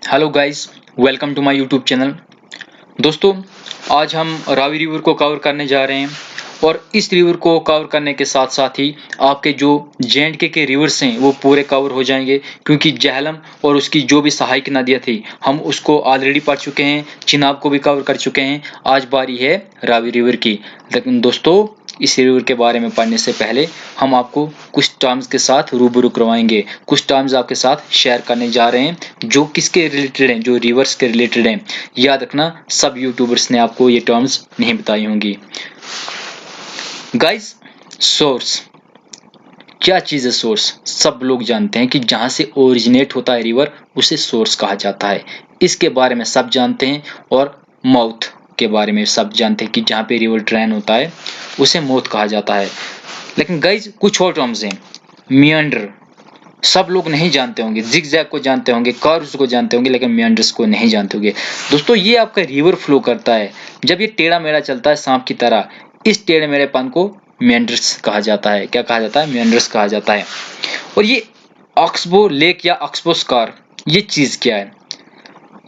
Hello guys, welcome to my YouTube channel. दोस्तों, आज हम रावी रिवर को कवर करने जा रहे हैं और इस रिवर को कवर करने के साथ साथ ही आपके जो जे के रिवर्स हैं वो पूरे कवर हो जाएंगे, क्योंकि झेलम और उसकी जो भी सहायक नदियाँ थी हम उसको ऑलरेडी पढ़ चुके हैं, चिनाब को भी कवर कर चुके हैं। आज बारी है रावी रिवर की। लेकिन दोस्तों, इस रिवर के बारे में पढ़ने से पहले हम आपको कुछ टर्म्स के साथ रूबरू करवाएंगे, कुछ टर्म्स आपके साथ शेयर करने जा रहे हैं जो किसके रिलेटेड हैं, जो रिवर्स के रिलेटेड हैं। याद रखना, सब यूट्यूबर्स ने आपको ये टर्म्स नहीं बताई होंगी। गाइस, सोर्स क्या चीज है? सोर्स सब लोग जानते हैं कि जहां से ओरिजिनेट होता है रिवर उसे सोर्स कहा जाता है। इसके बारे में सब जानते हैं। और माउथ के बारे में सब जानते हैं कि जहां पे रिवर ड्रेन होता है उसे माउथ कहा जाता है। लेकिन गाइस, कुछ और टर्म्स हैं। मियांडर सब लोग नहीं जानते होंगे, जिगजैग को जानते होंगे, कर्व्स को जानते होंगे, लेकिन मियांडर्स को नहीं जानते होंगे। दोस्तों, ये आपका रिवर फ्लो करता है जब ये टेढ़ा मेढ़ा चलता है सांप की तरह। इस टेढ़े मेढ़ेपन को मियांडर्स कहा जाता है। क्या कहा जाता है? मियांडर्स कहा जाता है। और ये ऑक्सबो लेक या ऑक्सबो स्कार, ये चीज क्या है?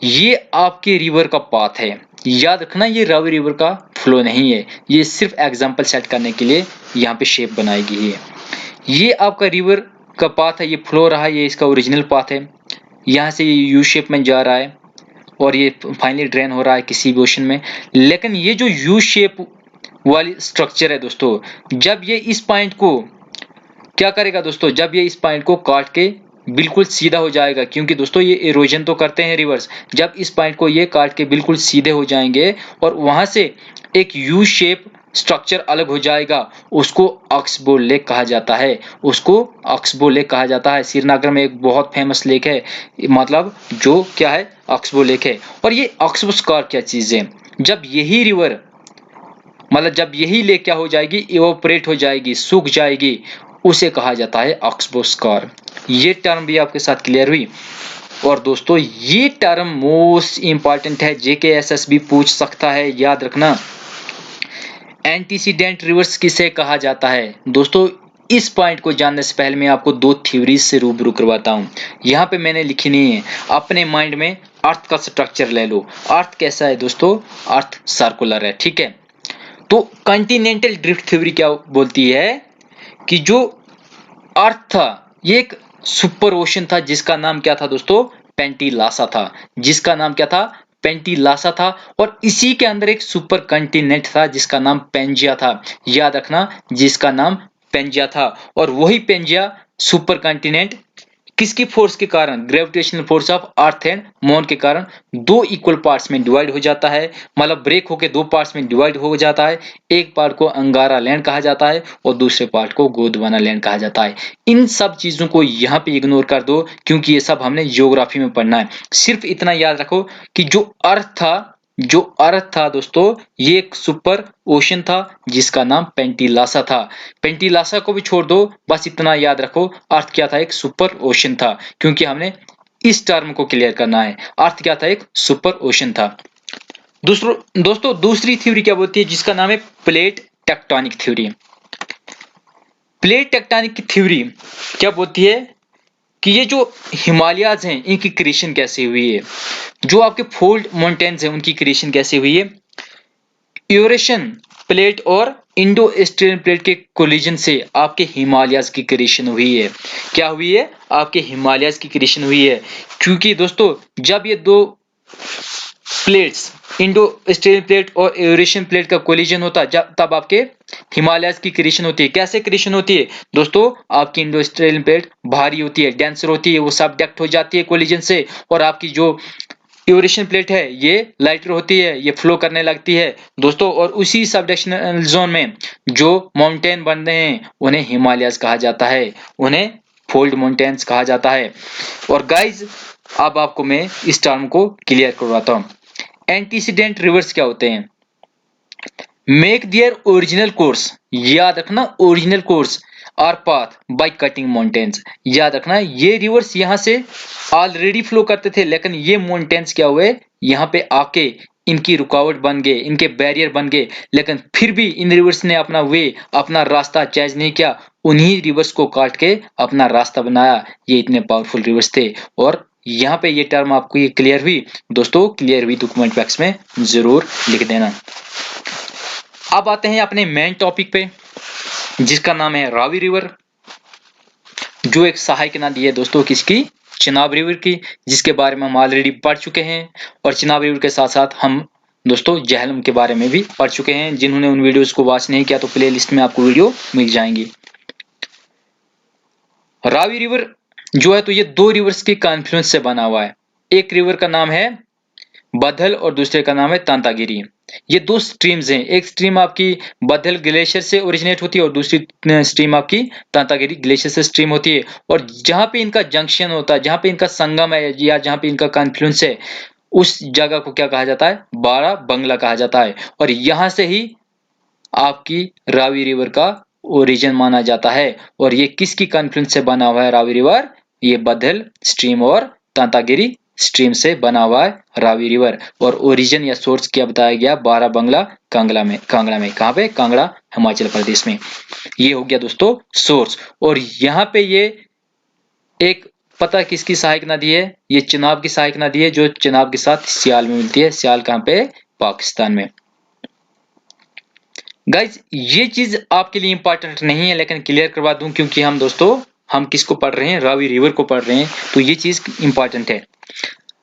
ये आपके रिवर का पाथ है। याद रखना, ये रावी रिवर का फ्लो नहीं है, ये सिर्फ एग्जाम्पल सेट करने के लिए यहाँ पे शेप बनाई गई है। ये आपका रिवर का पाथ है, ये फ्लो रहा है, ये इसका ओरिजिनल पाथ है। यहाँ से ये यू शेप में जा रहा है और ये फाइनली ड्रेन हो रहा है किसी भी ओशन में। लेकिन ये जो यू शेप वाली स्ट्रक्चर है दोस्तों, जब ये इस पॉइंट को क्या करेगा दोस्तों, जब ये इस पॉइंट को काट के बिल्कुल सीधा हो जाएगा, क्योंकि दोस्तों ये इरोजन तो करते हैं रिवर्स। जब इस पॉइंट को ये काट के बिल्कुल सीधे हो जाएंगे और वहां से एक यू शेप स्ट्रक्चर अलग हो जाएगा, उसको ऑक्सबो लेक कहा जाता है। उसको ऑक्सबो लेक कहा जाता है। श्रीनगर में एक बहुत फेमस लेक है, मतलब जो क्या है, ऑक्सबो लेक है। और ये ऑक्सबो स्कार क्या चीज है? जब यही रिवर, मतलब जब यही लेक क्या हो जाएगी, इवोपरेट हो जाएगी, सूख जाएगी, उसे कहा जाता है ऑक्सबो स्कार। ये टर्म भी आपके साथ क्लियर हुई। और दोस्तों, ये टर्म मोस्ट इंपॉर्टेंट है, जेकेएसएस भी पूछ सकता है, याद रखना। एंटीसीडेंट रिवर्स किसे कहा जाता है? दोस्तों, इस पॉइंट को जानने से पहले मैं आपको दो थ्योरीज से रूबरू करवाता हूं। यहाँ पे मैंने लिखी नहीं है, अपने माइंड में अर्थ का स्ट्रक्चर ले लो। अर्थ कैसा है दोस्तों? अर्थ सर्कुलर है, ठीक है। तो कॉन्टिनेंटल ड्रिफ्ट थ्योरी क्या बोलती है कि जो अर्थ था ये एक सुपर ओशन था, जिसका नाम क्या था दोस्तों? पेंटिलासा था। जिसका नाम क्या था? पेंटिलासा था। और इसी के अंदर एक सुपर कॉन्टिनेंट था जिसका नाम पेंजिया था। याद रखना, जिसका नाम पेंजिया था। और वही पेंजिया सुपर कॉन्टिनेंट किसकी फोर्स के कारण? Gravitational force of earth and moon के कारण दो इक्वल पार्ट्स में डिवाइड हो जाता है। मतलब ब्रेक होकर दो पार्ट्स में डिवाइड हो जाता है। एक पार्ट को अंगारा लैंड कहा जाता है और दूसरे पार्ट को गोंडवाना लैंड कहा जाता है। इन सब चीजों को यहाँ पे इग्नोर कर दो, क्योंकि ये सब हमने ज्योग्राफी में पढ़ना है। सिर्फ इतना याद रखो कि जो अर्थ था दोस्तों, ये एक सुपर ओशन था जिसका नाम पेंटिलासा था। पेंटिलासा को भी छोड़ दो, बस इतना याद रखो, अर्थ क्या था? एक सुपर ओशन था। क्योंकि हमने इस टर्म को क्लियर करना है, अर्थ क्या था? एक सुपर ओशन था। दोस्तों, दूसरी थ्योरी क्या बोलती है, जिसका नाम है plate tectonic theory. Plate tectonic की थ्योरी क्या बोलती है कि ये जो हिमालयाज हैं इनकी क्रिएशन कैसे हुई है, जो आपके फोल्ड माउंटेन्स हैं उनकी क्रिएशन कैसे हुई है। यूरेशियन प्लेट और इंडो एस्ट्रियन प्लेट के कोलिजन से आपके हिमालयाज की क्रिएशन हुई है। क्या हुई है? आपके हिमालयाज की क्रिएशन हुई है। क्योंकि दोस्तों, जब ये दो प्लेट्स, इंडो एस्ट्रियन प्लेट और यूरेशियन प्लेट का कोलिजन होता है, तब आपके हिमालयाज की क्रिएशन होती है। कैसे क्रिएशन होती है दोस्तों? आपकी इंडो एस्ट्रियन प्लेट भारी होती है, डेंसर होती है, वो सबडक्ट हो जाती है कोलिजन से। और आपकी जो यूरेशियन प्लेट है ये लाइटर होती है, ये फ्लो करने लगती है दोस्तों। और उसी सबडक्शनल जोन में जो माउंटेन बन रहे हैं उन्हें हिमालयाज कहा जाता है, उन्हें फोल्ड माउंटेन्स कहा जाता है। और गाइज, अब आपको मैं इस टर्म को क्लियर करवाता हूं। एंटीसीडेंट रिवर्स क्या होते हैं? मेक देयर ओरिजिनल कोर्स, याद रखना, original course our path by cutting mountains. याद रखना, ये रिवर्स यहां से ऑलरेडी फ्लो करते थे, लेकिन ये माउंटेन्स क्या हुए, यहाँ पे आके इनकी रुकावट बन गए, इनके बैरियर बन गए। लेकिन फिर भी इन रिवर्स ने अपना वे, अपना रास्ता चेंज नहीं किया, उन्हीं रिवर्स को काट के अपना रास्ता बनाया। ये इतने पावरफुल रिवर्स थे और यहाँ पे ये टर्म आपको ये क्लियर हुई दोस्तों? क्लियर हुई तो कमेंट बॉक्स में जरूर लिख देना। अब आते हैं अपने मेन टॉपिक पे, जिसका नाम है रावी रिवर, जो एक सहायक नदी है दोस्तों किसकी? चिनाब रिवर की, जिसके बारे में हम ऑलरेडी पढ़ चुके हैं। और चिनाब रिवर के साथ साथ हम दोस्तों झेलम के बारे में भी पढ़ चुके हैं। जिन्होंने उन वीडियोस को वॉच नहीं किया तो प्ले लिस्ट में आपको वीडियो मिल जाएंगी। रावी रिवर जो है तो ये दो रिवर्स के कॉन्फ्लुएंस से बना हुआ है। एक रिवर का नाम है बदल और दूसरे का नाम है तांतागिरी। ये दो स्ट्रीम्स हैं, एक स्ट्रीम आपकी बदल ग्लेशियर से ओरिजिनेट होती है और दूसरी स्ट्रीम आपकी तांतागिरी ग्लेशियर से स्ट्रीम होती है। और जहां पे इनका जंक्शन होता है, जहां पे इनका संगम है या जहां पे इनका कॉन्फ्लुएंस है, उस जगह को क्या कहा जाता है? बाड़ा बंगला कहा जाता है। और यहां से ही आपकी रावी रिवर का ओरिजिन माना जाता है। और ये किसकी कॉन्फ्लुएंस से बना हुआ है रावी रिवर? ये बदल स्ट्रीम और तांतागिरी स्ट्रीम से बना हुआ है रावी रिवर। और ओरिजिन या सोर्स क्या बताया गया? बाराबंगला कांगड़ा में। कहां पे? कांगड़ा हिमाचल प्रदेश में। ये हो गया दोस्तों सोर्स। और यहाँ पे ये एक पता किसकी सहायक नदी है? ये चिनाब की सहायक नदी है, जो चिनाब के साथ सियाल में मिलती है। सियाल कहां पे? पाकिस्तान में। गाइज ये चीज आपके लिए इंपॉर्टेंट नहीं है, लेकिन क्लियर करवा दूं, क्योंकि हम दोस्तों हम किसको पढ़ रहे हैं? रावी रिवर को पढ़ रहे हैं, तो ये चीज इंपॉर्टेंट है।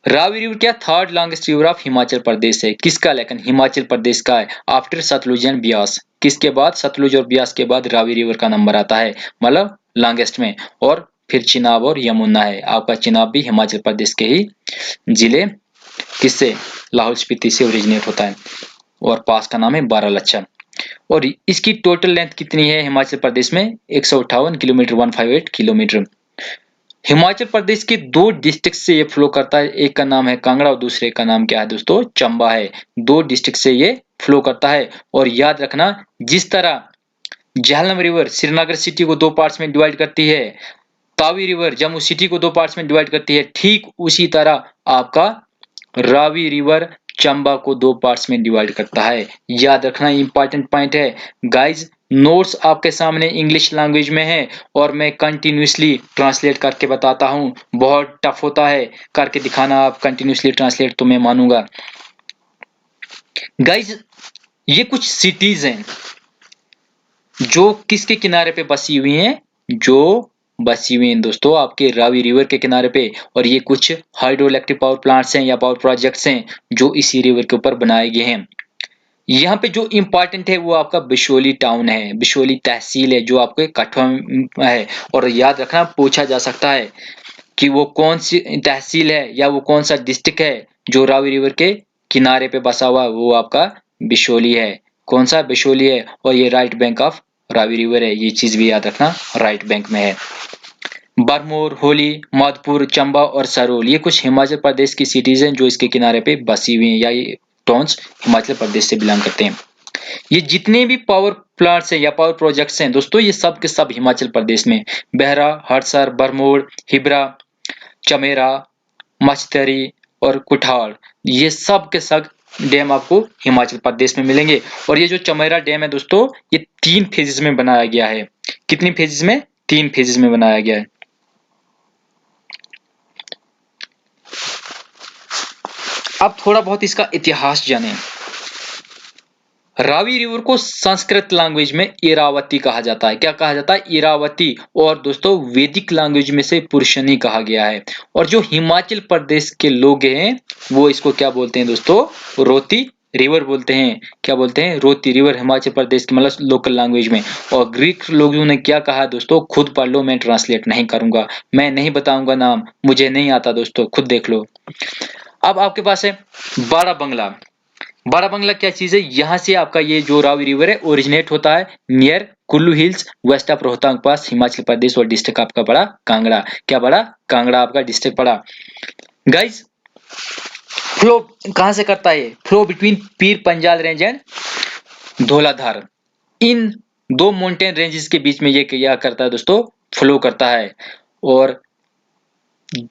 रावी रिवर क्या third longest river of Himachal Pradesh है? किसका? लेकिन हिमाचल प्रदेश का है, आफ्टर सतलुज एंड ब्यास। किसके बाद? सतलुज और ब्यास के बाद रावी रिवर का नंबर आता है, मतलब लॉन्गेस्ट में। और फिर चिनाब और यमुना है। आपका चिनाब भी हिमाचल प्रदेश के ही जिले किससे? लाहौल स्पीति से ओरिजिनेट होता है। और पास का नाम है बारालाचा। और इसकी टोटल लेंथ कितनी है हिमाचल प्रदेश में? 158 किलोमीटर, 158 किलोमीटर। हिमाचल प्रदेश के दो डिस्ट्रिक्ट से ये फ्लो करता है, एक का नाम है कांगड़ा और दूसरे का नाम क्या है दोस्तों? चंबा है। दो डिस्ट्रिक्ट से ये फ्लो करता है। और याद रखना, जिस तरह झेलम रिवर श्रीनगर सिटी को दो पार्ट्स में डिवाइड करती है, तावी रिवर जम्मू सिटी को दो पार्ट्स में डिवाइड करती है, ठीक उसी तरह आपका रावी रिवर चंबा को दो पार्ट्स में डिवाइड करता है। याद रखना, इंपॉर्टेंट पॉइंट है गाइज। नोट्स आपके सामने इंग्लिश लैंग्वेज में है और मैं कंटिन्यूसली ट्रांसलेट करके बताता हूं। बहुत टफ होता है करके दिखाना, आप कंटिन्यूसली ट्रांसलेट तो मैं मानूंगा। गाइज ये कुछ सिटीज हैं जो किसके किनारे पे बसी हुई हैं? जो बसी हुई हैं दोस्तों आपके रावी रिवर के किनारे पे। और ये कुछ हाइड्रो इलेक्ट्रिक पावर प्लांट्स हैं या पावर प्रोजेक्ट्स हैं जो इसी रिवर के ऊपर बनाए गए हैं। यहाँ पे जो इंपॉर्टेंट है वो आपका बिशोली टाउन है, बिशोली तहसील है, जो आपके कठुआ में है। और याद रखना, पूछा जा सकता है कि वो कौन सी तहसील है या वो कौन सा डिस्ट्रिक्ट है जो रावी रिवर के किनारे पे बसा हुआ? वो आपका बिशोली है। कौन सा? बिशोली है। और ये right bank of Ravi river है, ये चीज भी याद रखना, राइट बैंक में है। बरमोर, होली, माधपुर, चंबा और सरोल ये कुछ हिमाचल प्रदेश की सिटीज हैं जो इसके किनारे पे बसी हुई हैं, या ये टाउन्स हिमाचल प्रदेश से बिलोंग करते हैं। ये जितने भी पावर प्लांट्स हैं या पावर प्रोजेक्ट्स हैं दोस्तों, ये सब के सब हिमाचल प्रदेश में। बहरा, हड़सर, बरमोर, हिब्रा, चमेरा, मछतरी और कुठाड़, ये सब के सब डैम आपको हिमाचल प्रदेश में मिलेंगे। और ये जो चमेरा डैम है दोस्तों, ये 3 फेजेस में बनाया गया है। कितनी फेजेस में? 3 फेजेस में बनाया गया है। अब थोड़ा बहुत इसका इतिहास जानें। रावी रिवर को संस्कृत लैंग्वेज में इरावती कहा जाता है। क्या कहा जाता है? इरावती। और दोस्तों वैदिक लैंग्वेज में से पुरुषनी कहा गया है। और जो हिमाचल प्रदेश के लोग हैं वो इसको क्या बोलते हैं दोस्तों? रोती रिवर बोलते हैं। क्या बोलते हैं? रोती रिवर, हिमाचल प्रदेश की मतलब लोकल लैंग्वेज में। और ग्रीक लोगों ने क्या कहा दोस्तों? खुद पढ़ लो, मैं ट्रांसलेट नहीं करूंगा, मैं नहीं बताऊंगा नाम, मुझे नहीं आता दोस्तों, खुद देख लो। अब आपके पास है बाड़ा बंगला। बाड़ा बंगला क्या चीज है? यहाँ से आपका ये जो रावी रिवर है ओरिजिनेट होता है near Kullu hills, west of Rohtang pass, Himachal Pradesh. और डिस्ट्रिक्ट आपका पड़ा कांगड़ा। क्या पड़ा? कांगड़ा आपका डिस्ट्रिक्ट पड़ा। गाइस फ्लो कहां से करता है? Flow between Pir Panjal range and Dhauladhar. इन दो माउंटेन रेंजेस के बीच में ये क्या करता है दोस्तों? फ्लो करता है। और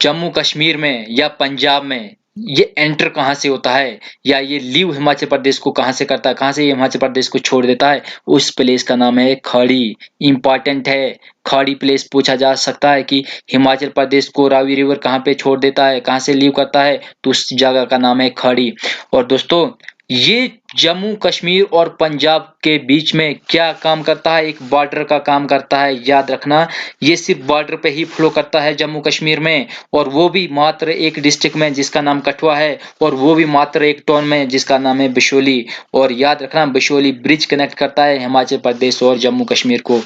जम्मू कश्मीर में या पंजाब में ये एंटर कहाँ से होता है या ये लीव हिमाचल प्रदेश को कहाँ से करता है, कहाँ से ये हिमाचल प्रदेश को छोड़ देता है, उस प्लेस का नाम है खाड़ी। इंपॉर्टेंट है, खाड़ी प्लेस पूछा जा सकता है कि हिमाचल प्रदेश को रावी रिवर कहाँ पे छोड़ देता है, कहाँ से लीव करता है, तो उस जगह का नाम है खाड़ी। और दोस्तों ये जम्मू कश्मीर और पंजाब के बीच में क्या काम करता है, एक बॉर्डर का काम करता है, याद रखना। ये सिर्फ बॉर्डर पे ही फ्लो करता है जम्मू कश्मीर में, और वो भी मात्र एक डिस्ट्रिक्ट में जिसका नाम कठुआ है, और वो भी मात्र एक टाउन में जिसका नाम है बिशोली। और याद रखना बिशोली ब्रिज कनेक्ट करता है हिमाचल प्रदेश और जम्मू कश्मीर को,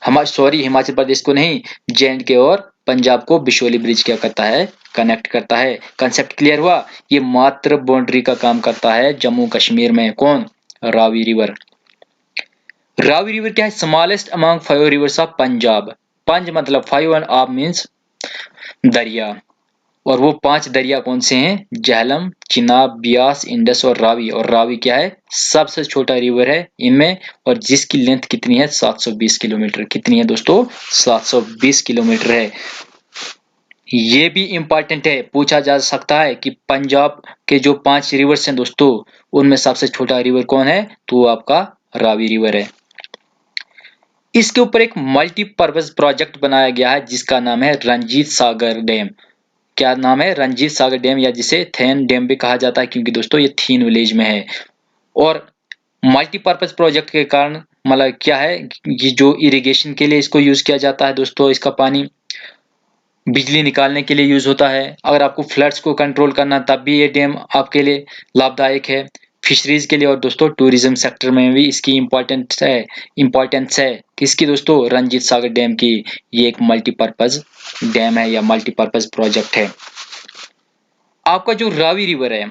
हिमाचल प्रदेश को नहीं, J&K और पंजाब को बिशोली ब्रिज क्या करता है, कनेक्ट करता है। कंसेप्ट क्लियर हुआ। ये मात्र बाउंड्री का काम करता है जम्मू कश्मीर में। कौन? रावी रिवर। रावी रिवर क्या है? Smallest among 5 reverse of Punjab. पंज मतलब 5 एंड आप मीन्स दरिया। और वो 5 दरिया कौन से हैं? झेलम, चिनाब, ब्यास, इंडस और रावी। और रावी क्या है? सबसे छोटा रिवर है इनमें, और जिसकी लेंथ कितनी है? 720 किलोमीटर। कितनी है दोस्तों? 720 किलोमीटर है। ये भी इंपॉर्टेंट है, पूछा जा सकता है कि पंजाब के जो 5 रिवर्स हैं दोस्तों, उनमें सबसे छोटा रिवर कौन है? तो वो आपका रावी रिवर है। इसके ऊपर एक मल्टीपर्पज प्रोजेक्ट बनाया गया है जिसका नाम है रंजीत सागर डैम। क्या नाम है? रंजीत सागर डैम, या जिसे थेन डैम भी कहा जाता है, क्योंकि दोस्तों ये थीन विलेज में है। और मल्टीपर्पज प्रोजेक्ट के कारण मतलब क्या है, ये जो इरिगेशन के लिए इसको यूज किया जाता है दोस्तों, इसका पानी बिजली निकालने के लिए यूज होता है। अगर आपको फ्लड्स को कंट्रोल करना तब भी ये डैम आपके लिए लाभदायक है। फिशरीज के लिए और दोस्तों टूरिज्म सेक्टर में भी इसकी इंपॉर्टेंस है। किसकी दोस्तों? रंजीत सागर डैम की। ये एक मल्टीपर्पज डैम है या मल्टीपर्पज प्रोजेक्ट है। आपका जो रावी रिवर है,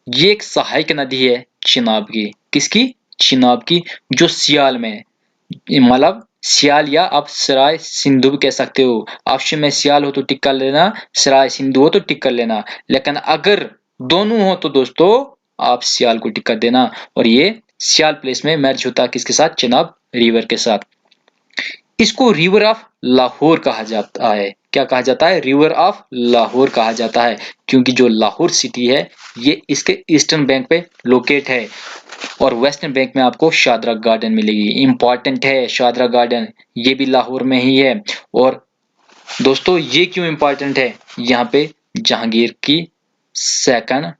ये एक सहायक नदी है चिनाब की। किसकी? चिनाब की, जो सियाल में, मतलब सियाल या आप सराय सिंधु भी कह सकते हो। ऑप्शन में सियाल हो तो टिक कर लेना, सराय सिंधु हो तो टिक कर लेना, लेकिन अगर दोनों हो तो दोस्तों आप सियाल को टिक कर देना। और ये सियाल प्लेस में मैच होता है किसके साथ? चिनाब रिवर के साथ। इसको रिवर ऑफ लाहौर कहा जाता है। क्या कहा जाता है? रिवर ऑफ लाहौर कहा जाता है, क्योंकि जो लाहौर सिटी है ये इसके ईस्टर्न बैंक पे लोकेट है, और वेस्टर्न बैंक में आपको शादरा गार्डन मिलेगी। इंपॉर्टेंट है शादरा गार्डन, ये भी लाहौर में ही है। और दोस्तों ये क्यों इंपॉर्टेंट है? यहाँ पे जहांगीर की सेकंड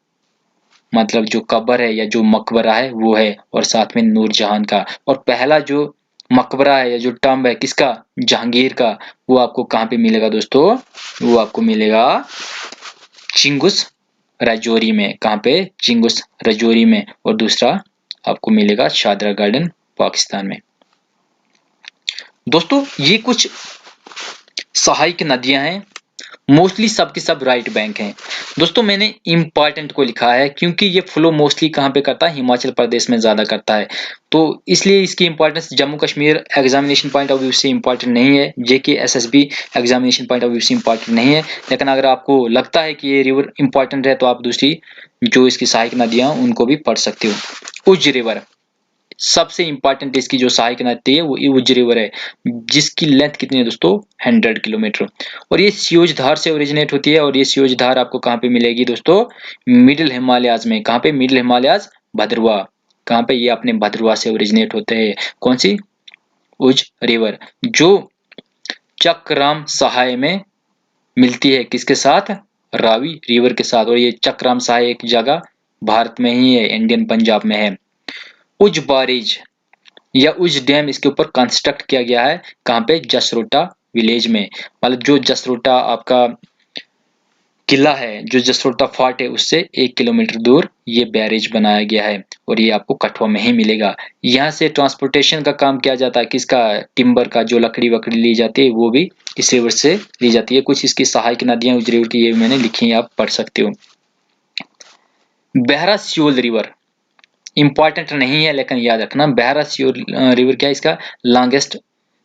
मतलब जो कब्र है या जो मकबरा है वो है, और साथ में नूरजहां का। और पहला जो मकबरा है या जो टम्ब है किसका? जहांगीर का। वो आपको कहाँ पे मिलेगा दोस्तों? वो आपको मिलेगा चिंगुस राजौरी में। कहाँ पे? चिंगुस राजौरी में। और दूसरा आपको मिलेगा शादरा गार्डन पाकिस्तान में। दोस्तों ये कुछ सहायक नदियां हैं, मोस्टली सब के सब राइट बैंक हैं। दोस्तों मैंने इंपॉर्टेंट को लिखा है क्योंकि ये फ्लो मोस्टली कहाँ पे करता है? हिमाचल प्रदेश में ज्यादा करता है, तो इसलिए इसकी importance Jammu Kashmir examination point of view से इंपॉर्टेंट नहीं है, जेके SSB examination point of view से इंपॉर्टेंट नहीं है। लेकिन अगर आपको लगता है कि ये रिवर इंपॉर्टेंट है तो आप दूसरी जो इसकी सहायक नदियां उनको भी पढ़ सकते हो। उज रिवर सबसे इंपॉर्टेंट, इसकी जो सहायक नदी है वो उज रिवर है, जिसकी लेंथ कितनी है दोस्तों? 100 किलोमीटर। और ये सियोज धार से ओरिजिनेट होती है, और ये सियोज धार आपको कहाँ पे मिलेगी दोस्तों? मिडिल हिमालयाज में। कहाँ पे? मिडिल हिमालयाज, भद्रवा। कहाँ पे? ये अपने भद्रवा से ओरिजिनेट होते हैं। कौन सी? उज रिवर, जो चक्राम सहाय में मिलती है किसके साथ? रावी रिवर के साथ। और ये चक्राम सहाय एक जगह भारत में ही है, इंडियन पंजाब में है। उज बारेज या उज डैम इसके ऊपर कंस्ट्रक्ट किया गया है। कहाँ पे? जसरोटा विलेज में। मतलब जो जसरोटा आपका किला है, जो जसरोटा फोर्ट है, उससे 1 किलोमीटर दूर ये बैरेज बनाया गया है, और ये आपको कठुआ में ही मिलेगा। यहाँ से ट्रांसपोर्टेशन का काम किया जाता है किसका? टिम्बर का, जो लकड़ी वकड़ी ली जाती है वो भी इस रिवर से ली जाती है। कुछ इसकी सहायक नदियां उस रिवर की ये मैंने लिखी है, आप पढ़ सकते हो। बहरा सियोल रिवर इंपॉर्टेंट नहीं है, लेकिन याद रखना बहरा सियोल रिवर क्या है? इसका लॉन्गेस्ट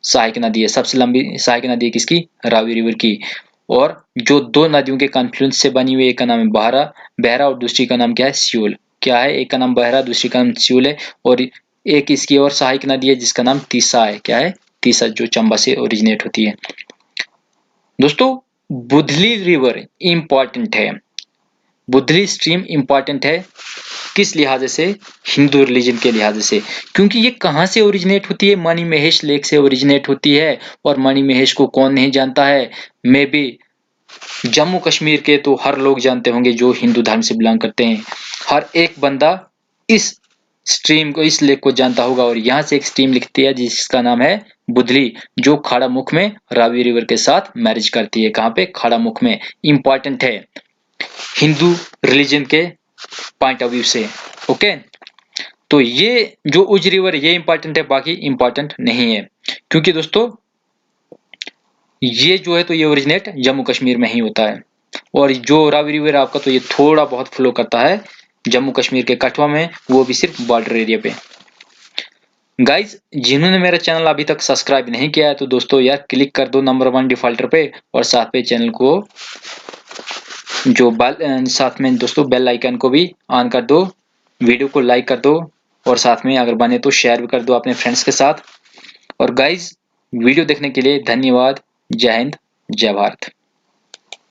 सहायक नदी है, सबसे लंबी सहायक नदी है किसकी? रावी रिवर की। और जो दो नदियों के कॉन्फ्लुएंस से बनी हुई, एक का नाम है बहरा बहरा और दूसरी का नाम क्या है? सियोल। क्या है? एक का नाम बहरा, दूसरी का नाम सियोल है। और एक इसकी और सहायक नदी है जिसका नाम तीसा है। क्या है? तीसा, जो चंबा से ओरिजिनेट होती है। दोस्तों बुधली रिवर इंपॉर्टेंट है। बुधली स्ट्रीम इंपॉर्टेंट है किस लिहाज से? हिंदू रिलीजन के लिहाज से। क्योंकि ये कहाँ से ओरिजिनेट होती है? मणिमहेश लेक से ओरिजिनेट होती है। और मणिमहेश को कौन नहीं जानता है? मे बी जम्मू कश्मीर के तो हर लोग जानते होंगे जो हिंदू धर्म से बिलोंग करते हैं। हर एक बंदा इस स्ट्रीम को, इस लेक को जानता होगा। और यहाँ से एक स्ट्रीम लिखती है जिसका नाम है बुधली, जो खाड़ामुख में रावी रिवर के साथ मैरिज करती है। कहाँ पे? खाड़ामुख में। इंपॉर्टेंट है हिंदू रिलीजन के पॉइंट ऑफ व्यू से। ओके, तो ये जो उज रिवर ये इंपॉर्टेंट है, बाकी इंपॉर्टेंट नहीं है। क्योंकि दोस्तों ये जो है तो ये ओरिजिनेट जम्मू कश्मीर में ही होता है। और जो रावी रिवर आपका तो ये थोड़ा बहुत फ्लो करता है जम्मू कश्मीर के कठुआ में, वो भी सिर्फ बॉर्डर एरिया पे। गाइज, जिन्होंने मेरा चैनल अभी तक सब्सक्राइब नहीं किया है तो दोस्तों यार क्लिक कर दो नंबर 1 डिफॉल्टर पे, और साथ पे चैनल को जो साथ में दोस्तों बेल आइकन को भी ऑन कर दो, वीडियो को लाइक कर दो, और साथ में अगर बने तो शेयर भी कर दो अपने फ्रेंड्स के साथ। और गाइज, वीडियो देखने के लिए धन्यवाद। जय हिंद, जय भारत।